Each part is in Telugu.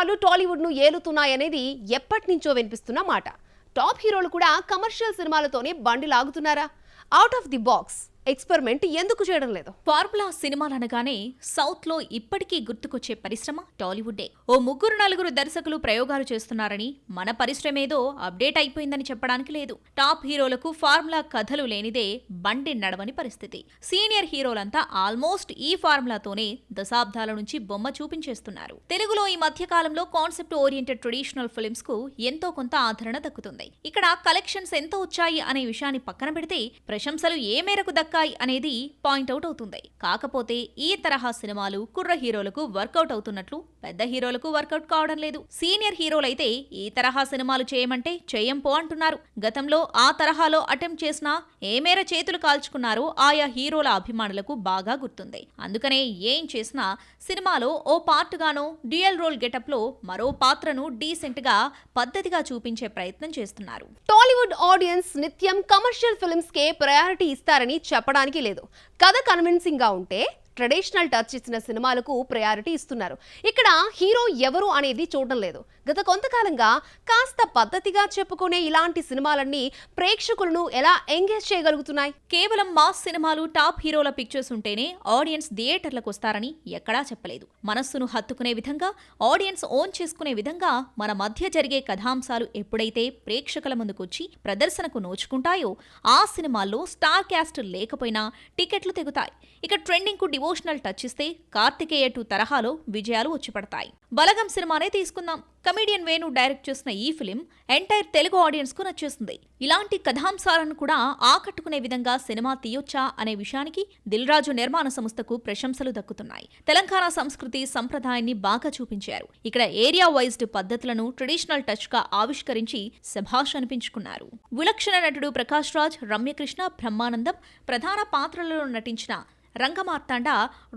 సినిమాలు టాలీవుడ్ ను ఏలుతున్నాయనేది ఎప్పటినుంచో వినిపిస్తున్న మాట. టాప్ హీరోలు కూడా కమర్షియల్ సినిమాలతోనే బండి లాగుతున్నారా? Out of the box experiment ఎందుకు చేయడం లేదు? ఫార్ములా సినిమాలనగానే సౌత్ లో ఇప్పటికీ గుర్తుకొచ్చే పరిశ్రమ టాలీవుడ్డే. ఓ ముగ్గురు నలుగురు దర్శకులు ప్రయోగాలు చేస్తున్నారని, మన పరిశ్రమేదో అప్డేట్ అయిపోయిందని చెప్పడానికి లేదు. టాప్ హీరోలకు ఫార్ములా కథలు లేనిదే బండి నడవని పరిస్థితి. సీనియర్ హీరోలంతా ఆల్మోస్ట్ ఈ ఫార్ములాతోనే దశాబ్దాల నుంచి బొమ్మ చూపించేస్తున్నారు. తెలుగులో ఈ మధ్య కాలంలో కాన్సెప్ట్ ఓరియంటెడ్ ట్రెడిషనల్ ఫిల్మ్స్ కు ఎంతో కొంత ఆదరణ దక్కుతుంది. ఇక్కడ కలెక్షన్స్ ఎంత వచ్చాయి అనే విషయాన్ని పక్కన పెడితే ప్రశంసలు ఏ మేరకు అనేది పాయింట్అవుట్ అవుతుంది. కాకపోతే ఈ తరహా సినిమాలు కుర్ర హీరోలకు వర్కౌట్ అవుతున్నట్లు పెద్ద హీరోలకు వర్కౌట్ కావడం లేదు. సీనియర్ హీరోలైతే ఈ తరహా సినిమాలు చేయమంటే చేయంపో అంటున్నారు. గతంలో ఆ తరహాలో అటెంప్ట్ చేసినా ఏ మేర చేతులు కాల్చుకున్నారో ఆయా హీరోల అభిమానులకు బాగా గుర్తుంది. అందుకనే ఏం చేసినా సినిమాలో ఓ పార్ట్ గానో డ్యూయల్ రోల్ గెటప్ లో మరో పాత్రను డీసెంట్ గా పద్ధతిగా చూపించే ప్రయత్నం చేస్తున్నారు. టాలీవుడ్ ఆడియన్స్ నిత్యం కమర్షియల్ ఫిల్మ్స్ కే ప్రయారిటీ ఇస్తారని చెప్పడానికి లేదు. కథ కన్విన్సింగ్ గా ఉంటే ట్రెడిషనల్ టచ్ ఇచ్చిన సినిమాలకు ప్రయారిటీ ఇస్తున్నారు. ఇక్కడ హీరో ఎవరు అనేది చూడడం లేదు. గత కొంతకాలంగా కాస్త పద్ధతిగా చెప్పుకునే ఇలాంటి సినిమాలన్నీ ప్రేక్షకులను ఎలా ఎంగేజ్ చేయగలుగుతున్నాయి? కేవలం మాస్ సినిమాలు టాప్ హీరోల పిక్చర్స్ ఉంటేనే ఆడియన్స్ థియేటర్లకు వస్తారని ఎక్కడా చెప్పలేదు. మనస్సును హత్తుకునే విధంగా, ఆడియన్స్ ఓన్ చేసుకునే విధంగా మన మధ్య జరిగే కథాంశాలు ఎప్పుడైతే ప్రేక్షకుల ముందుకొచ్చి ప్రదర్శనకు నోచుకుంటాయో ఆ సినిమాల్లో స్టార్ క్యాస్ట్ లేకపోయినా టికెట్లు తెగుతాయి. ఇక ట్రెండింగ్ కు డివోషనల్ టచ్ ఇస్తే కార్తికేయ 2 తరహాలో విజయాలు వచ్చిపడతాయి. బలగం సినిమానే తీసుకుందాం. కమెడియన్ వేణు డైరెక్ట్ చేసిన ఈ ఫిలిం ఎంటైర్ తెలుగు ఆడియన్స్ కు నచ్చేస్తుంది. ఇలాంటి కథాంశాలను కూడా ఆకట్టుకునే విధంగా సినిమా తీయొచ్చా అనే విషయానికి దిల్ రాజు నిర్మాణ సంస్థకు ప్రశంసలు దక్కుతున్నాయి. తెలంగాణ సంస్కృతి సంప్రదాయాన్ని బాగా చూపించారు. ఇక్కడ ఏరియా వైజ్డ్ పద్ధతులను ట్రెడిషనల్ టచ్ గా ఆవిష్కరించి శభాష్ అనిపించుకున్నారు. విలక్షణ నటుడు ప్రకాష్ రాజ్, రమ్యకృష్ణ, బ్రహ్మానందం ప్రధాన పాత్రలలో నటించిన రంగమార్తాండ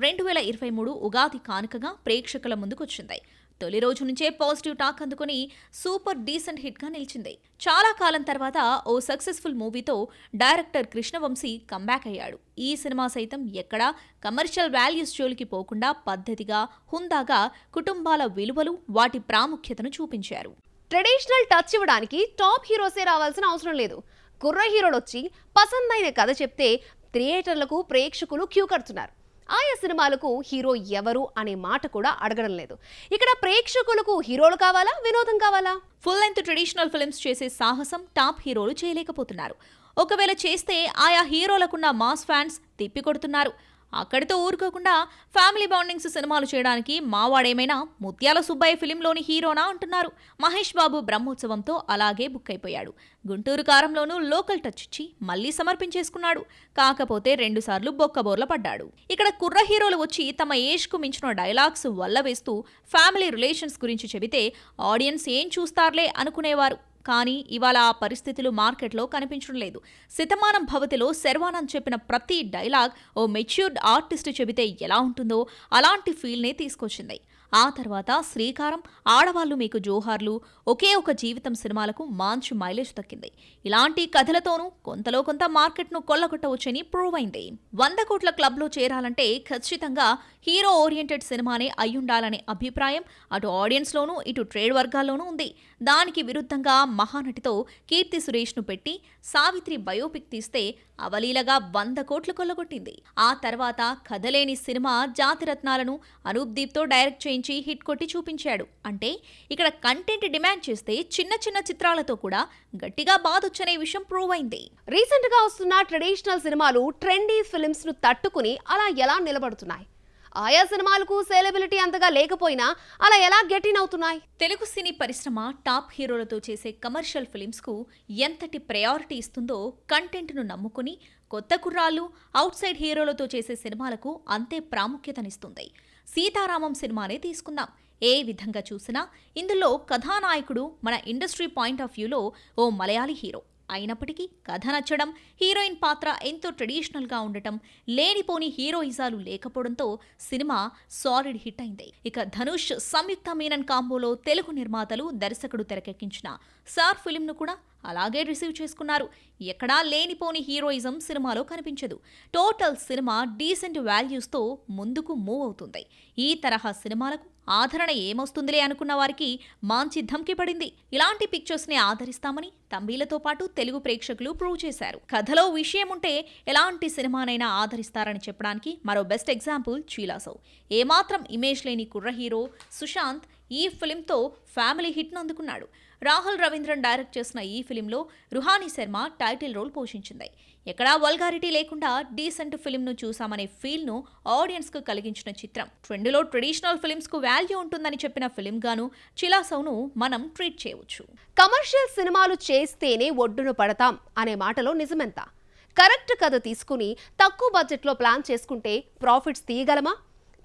2023 ఉగాది కానుకగా ప్రేక్షకుల ముందుకొచ్చింది. తొలి రోజు నుంచే పాజిటివ్ టాక్ అందుకుని సూపర్ డీసెంట్ హిట్ గా నిలిచింది. చాలా కాలం తర్వాత ఓ సక్సెస్ఫుల్ మూవీతో డైరెక్టర్ కృష్ణవంశీ కంబ్యాక్ అయ్యాడు. ఈ సినిమా సైతం ఎక్కడా కమర్షియల్ వాల్యూస్ జోలికి పోకుండా పద్ధతిగా, హుందాగా కుటుంబాల విలువలు, వాటి ప్రాముఖ్యతను చూపించారు. ట్రెడిషనల్ టచ్ ఇవ్వడానికి టాప్ హీరోసే రావాల్సిన అవసరం లేదు. కుర్ర హీరోలు వచ్చి పసందైన కథ చెప్తే థియేటర్లకు ప్రేక్షకులు క్యూ కడుతున్నారు. ఆయా సినిమాలకు హీరో ఎవరు అనే మాట కూడా అడగడం లేదు. ఇక్కడ ప్రేక్షకులకు హీరోలు కావాలా, వినోదం కావాలా? ఫుల్ లెంత్ ట్రెడిషనల్ ఫిల్మ్స్ చేసే సాహసం టాప్ హీరోలు చేయలేకపోతున్నారు. ఒకవేళ చేస్తే ఆయా హీరోలకున్న మాస్ ఫ్యాన్స్ తిప్పికొడుతున్నారు. అక్కడితో ఊరుకోకుండా ఫ్యామిలీ బాండింగ్స్ సినిమాలు చేయడానికి మావాడేమైనా ముత్యాల సుబ్బయ్య ఫిలింలోని హీరోనా అంటున్నారు. మహేష్ బాబు బ్రహ్మోత్సవంతో అలాగే బుక్ అయిపోయాడు. గుంటూరు కారంలోనూ లోకల్ టచ్ ఇచ్చి మళ్లీ సమర్పించేసుకున్నాడు. కాకపోతే 2 సార్లు బొక్కబోర్ల పడ్డాడు. ఇక్కడ కుర్ర హీరోలు వచ్చి తమ ఏజ్ కు మించిన డైలాగ్స్ వల్ల వేస్తూ ఫ్యామిలీ రిలేషన్స్ గురించి చెబితే ఆడియన్స్ ఏం చూస్తారులే అనుకునేవారు. కానీ ఇవాళ ఆ పరిస్థితులు మార్కెట్లో కనిపించడం లేదు. శతమానం భవతిలో శర్వానంద్ చెప్పిన ప్రతి డైలాగ్ ఓ మెచ్యూర్డ్ ఆర్టిస్ట్ చెబితే ఎలా ఉంటుందో అలాంటి ఫీల్నే తీసుకొచ్చింది. ఆ తర్వాత శ్రీకారం, ఆడవాళ్లు మీకు జోహార్లు, ఒకే ఒక జీవితం సినిమాలకు మంచి మైలేజ్ దక్కింది. ఇలాంటి కథలతోనూ కొంతలో కొంత మార్కెట్ను కొల్లగొట్టవచ్చని ప్రూవ్ అయింది. 100 కోట్ల క్లబ్లో చేరాలంటే ఖచ్చితంగా హీరో ఓరియంటెడ్ సినిమానే అయ్యుండాలనే అభిప్రాయం అటు ఆడియన్స్లోనూ ఇటు ట్రేడ్ వర్గాల్లోనూ ఉంది. దానికి విరుద్ధంగా మహానటితో కీర్తి సురేష్ను పెట్టి సావిత్రి బయోపిక్ తీస్తే అవలీలగా 100 కోట్లు కొల్లగొట్టింది. ఆ తర్వాత కథలేని సినిమా జాతిరత్నాలను అనూప్ దీప్తో డైరెక్ట్ చేయించి హిట్ కొట్టి చూపించాడు. అంటే ఇక్కడ కంటెంట్ డిమాండ్ చేస్తే చిన్న చిన్న చిత్రాలతో కూడా గట్టిగా బాధొచ్చనే విషయం ప్రూవ్ అయింది. రీసెంట్ గా వస్తున్న ట్రెడిషనల్ సినిమాలు ట్రెండీ ఫిల్మ్స్ ను తట్టుకుని అలా ఎలా నిలబడుతున్నాయి? ఆయా సినిమాలకు సెలబ్రిటీ అంతగా లేకపోయినా అలా ఎలా గెట్ ఇన్ అవుతున్నాయి? తెలుగు సినీ పరిశ్రమ టాప్ హీరోలతో చేసే కమర్షియల్ ఫిల్మ్స్ కు ఎంతటి ప్రయారిటీ ఇస్తుందో కంటెంట్ ను నమ్ముకుని కొత్త కుర్రాళ్ళు, అవుట్ సైడ్ హీరోలతో చేసే సినిమాలకు అంతే ప్రాముఖ్యతనిస్తుంది. సీతారామం సినిమానే తీసుకుందాం. ఏ విధంగా చూసినా ఇందులో కథానాయకుడు మన ఇండస్ట్రీ పాయింట్ ఆఫ్ వ్యూలో ఓ మలయాళీ హీరో అయినప్పటికీ కథ నచ్చడం, హీరోయిన్ పాత్ర ఎంతో ట్రెడిషనల్గా ఉండటం, లేనిపోని హీరోయిజాలు లేకపోవడంతో సినిమా సాలిడ్ హిట్ అయింది. ఇక ధనుష్, సంయుక్త మీనన్ కాంబోలో తెలుగు నిర్మాతలు, దర్శకుడు తెరకెక్కించిన సార్ ఫిలింను కూడా అలాగే రిసీవ్ చేసుకున్నారు. ఎక్కడా లేనిపోని హీరోయిజం సినిమాలో కనిపించదు. టోటల్ సినిమా డీసెంట్ వాల్యూస్తో ముందుకు మూవ్ అవుతుంది. ఈ తరహా సినిమాలకు ఆదరణ ఏమొస్తుందిలే అనుకున్న వారికి మంచి ధమ్కి పడింది. ఇలాంటి పిక్చర్స్ ని ఆదరిస్తామని తంబీలతో పాటు తెలుగు ప్రేక్షకులు ప్రూవ్ చేశారు. కథలో విషయం ఉంటే ఎలాంటి సినిమానైనా ఆదరిస్తారని చెప్పడానికి మరో బెస్ట్ ఎగ్జాంపుల్ చీలాసౌ. ఏమాత్రం ఇమేజ్ లేని కుర్ర హీరో సుశాంత్ ఈ ఫిలింతో ఫ్యామిలీ హిట్ను అందుకున్నాడు. రాహుల్ రవీంద్రన్ డైరెక్ట్ చేసిన ఈ ఫిలింలో రుహానీ శర్మ టైటిల్ రోల్ పోషించింది. ఎక్కడా వల్గారిటీ లేకుండా డీసెంట్ ఫిలింను చూసామనే ఫీల్ను ఆడియన్స్కు కలిగించిన చిత్రం. ట్రెండ్లో ట్రెడిషనల్ ఫిలిమ్స్కు వాల్యూ ఉంటుందని చెప్పిన ఫిలిం గాను చిలాసౌను మనం ట్రీట్ చేయవచ్చు. కమర్షియల్ సినిమాలు చేస్తేనే ఒడ్డున పడతాం అనే మాటలో నిజమెంత? కరెక్ట్ కథ తీసుకుని తక్కువ బడ్జెట్లో ప్లాన్ చేసుకుంటే ప్రాఫిట్స్ తీయగలమా?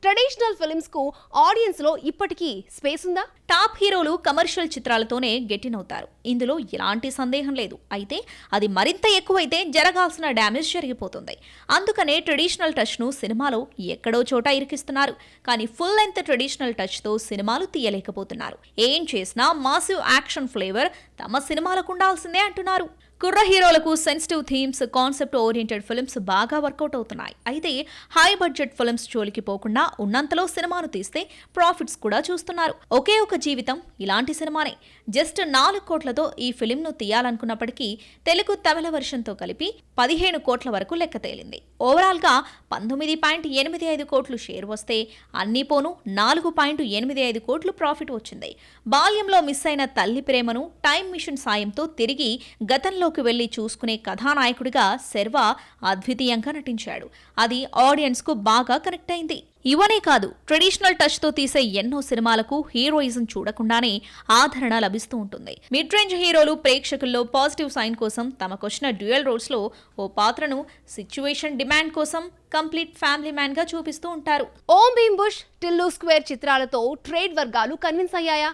ట్రెడిషనల్ ఫిలిమ్స్ కు ఆడియన్స్ లో ఇప్పటికీ స్పేస్ ఉందా? టాప్ హీరోలు కమర్షియల్ చిత్రాలతోనే గెట్టినవుతారు, ఇందులో ఎలాంటి సందేహం లేదు. అయితే అది మరింత ఎక్కువైతే జరగాల్సిన డ్యామేజ్ జరిగిపోతుంది. అందుకనే ట్రెడిషనల్ టచ్ ను సినిమాలో ఎక్కడో చోట ఇరికిస్తున్నారు. కానీ ఫుల్ లెంత్ ట్రెడిషనల్ టచ్ తో సినిమాలు తీయలేకపోతున్నారు. ఏం చేసినా మాసివ్ యాక్షన్ ఫ్లేవర్ తమ సినిమాలకు ఉండాల్సిందే అంటున్నారు. కుర్ర హీరోలకు sensitive themes, concept oriented films బాగా వర్కౌట్ అవుతున్నాయి. అయితే హై బడ్జెట్ ఫిల్మ్స్ జోలికి పోకుండా ఉన్నంతలో సినిమాను తీస్తే ప్రాఫిట్స్ కూడా చూస్తున్నారు. ఒకే ఒక జీవితం ఇలాంటి సినిమానే. జస్ట్ 4 కోట్లతో ఈ ఫిలింను తీయాలనుకున్నప్పటికీ తెలుగు తమిళ వెర్షన్తో కలిపి 15 కోట్ల వరకు లెక్క తేలింది. ఓవరాల్గా 19.85 కోట్లు షేర్ వస్తే అన్నీ పోను 4.85 కోట్లు ప్రాఫిట్ వచ్చింది. బాల్యంలో మిస్ అయిన తల్లి ప్రేమను టైం మిషన్ సాయంతో తిరిగి గతంలోకి వెళ్లి చూసుకునే కథానాయకుడిగా శర్వా అద్వితీయంగా నటించాడు. అది ఆడియన్స్ కు బాగా కనెక్ట్ అయింది. ఇవనే కాదు, ట్రెడిషనల్ టచ్ తో తీసే ఎన్నో సినిమాలకు హీరోయిజం చూడకుండానే ఆదరణ లభిస్తూ ఉంటుంది. మిడ్ రేంజ్ హీరోలు ప్రేక్షకుల్లో పాజిటివ్ సైన్ కోసం తమకొచ్చిన డ్యూయల్ రోల్స్ లో ఓ పాత్రను సిచ్యువేషన్ డిమాండ్ కోసం కంప్లీట్ ఫ్యామిలీ మ్యాన్ గా చూపిస్తూ ఉంటారు. ఓం భీమ్ బుష్, టిల్లు స్క్వేర్ చిత్రాలతో ట్రేడ్ వర్గాలు కన్విన్స్ అయ్యాయా?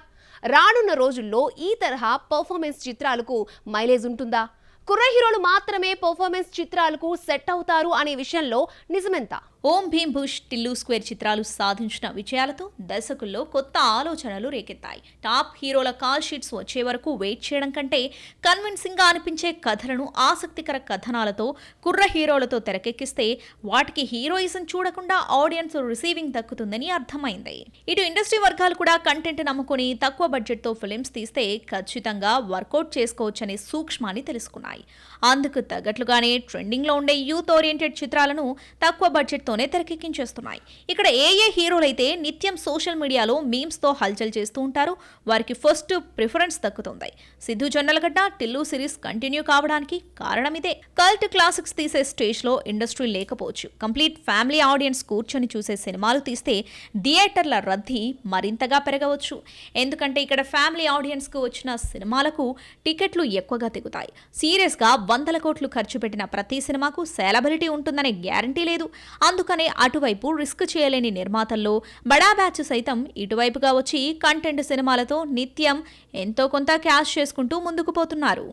రానున్న రోజుల్లో ఈ తరహా పర్ఫార్మెన్స్ చిత్రాలకు మైలేజ్ ఉంటుందా? కుర్ర హీరోలు మాత్రమే పర్ఫార్మెన్స్ చిత్రాలకు సెట్ అవుతారు అనే విషయంలో నిజమెంత? ఓం భీమ్ బుష్, టిల్లు స్క్వేర్ చిత్రాలు సాధించిన విజయాలతో దర్శకుల్లో కొత్త ఆలోచనలు రేకెత్తాయి. టాప్ హీరోల కాల్ షీట్స్ వచ్చే వరకు వెయిట్ చేయడం కంటే కన్విన్సింగ్ గా అనిపించే కథలను ఆసక్తికర కథనాలతో కుర్ర హీరోలతో తెరకెక్కిస్తే వాటికి హీరోయిజం చూడకుండా ఆడియన్స్ రిసీవింగ్ దక్కుతుందని అర్థమైంది. ఇటు ఇండస్ట్రీ వర్గాలు కూడా కంటెంట్ నమ్ముకొని తక్కువ బడ్జెట్ తో ఫిలిమ్స్ తీస్తే ఖచ్చితంగా వర్కౌట్ చేసుకోవచ్చనే సూక్ష్మాన్ని తెలుసుకున్నాయి. అందుకు తగ్గట్లుగానే ట్రెండింగ్ లో ఉండే యూత్ ఓరియంటెడ్ చిత్రాలను తక్కువ బడ్జెట్ తోనే తెరకెక్కించేస్తున్నాయి. ఇక్కడ ఏ హీరోలైతే నిత్యం సోషల్ మీడియాలో మీమ్స్ తో హల్చల్ చేస్తూ ఉంటారో వారికి ఫస్ట్ ప్రిఫరెన్స్ దక్కుతుంది. సిద్ధు జొన్నలగడ్డ, టిల్లు సిరీస్ కంటిన్యూ కావడానికి కారణం ఇదే. కల్ట్ క్లాసిక్స్ తీసే స్టేజ్ లో ఇండస్ట్రీ లేకపోవచ్చు. కంప్లీట్ ఫ్యామిలీ ఆడియన్స్ కూర్చొని చూసే సినిమాలు తీస్తే థియేటర్ల రద్దీ మరింతగా పెరగవచ్చు. ఎందుకంటే ఇక్కడ ఫ్యామిలీ ఆడియన్స్ కు వచ్చిన సినిమాలకు టికెట్లు ఎక్కువగా తెగుతాయి. సీరియస్ గా 100 కోట్లు ఖర్చు పెట్టిన ప్రతి సినిమాకు సేలబిలిటీ ఉంటుందనే గ్యారంటీ లేదు. అందుకనే అటువైపు రిస్క్ చేయలేని నిర్మాతల్లో బడా బ్యాచ్ సైతం ఇటువైపుగా వచ్చి కంటెంట్ సినిమాలతో నిత్యం ఎంతో కొంత క్యాష్ చేసుకుంటూ ముందుకు పోతున్నారు.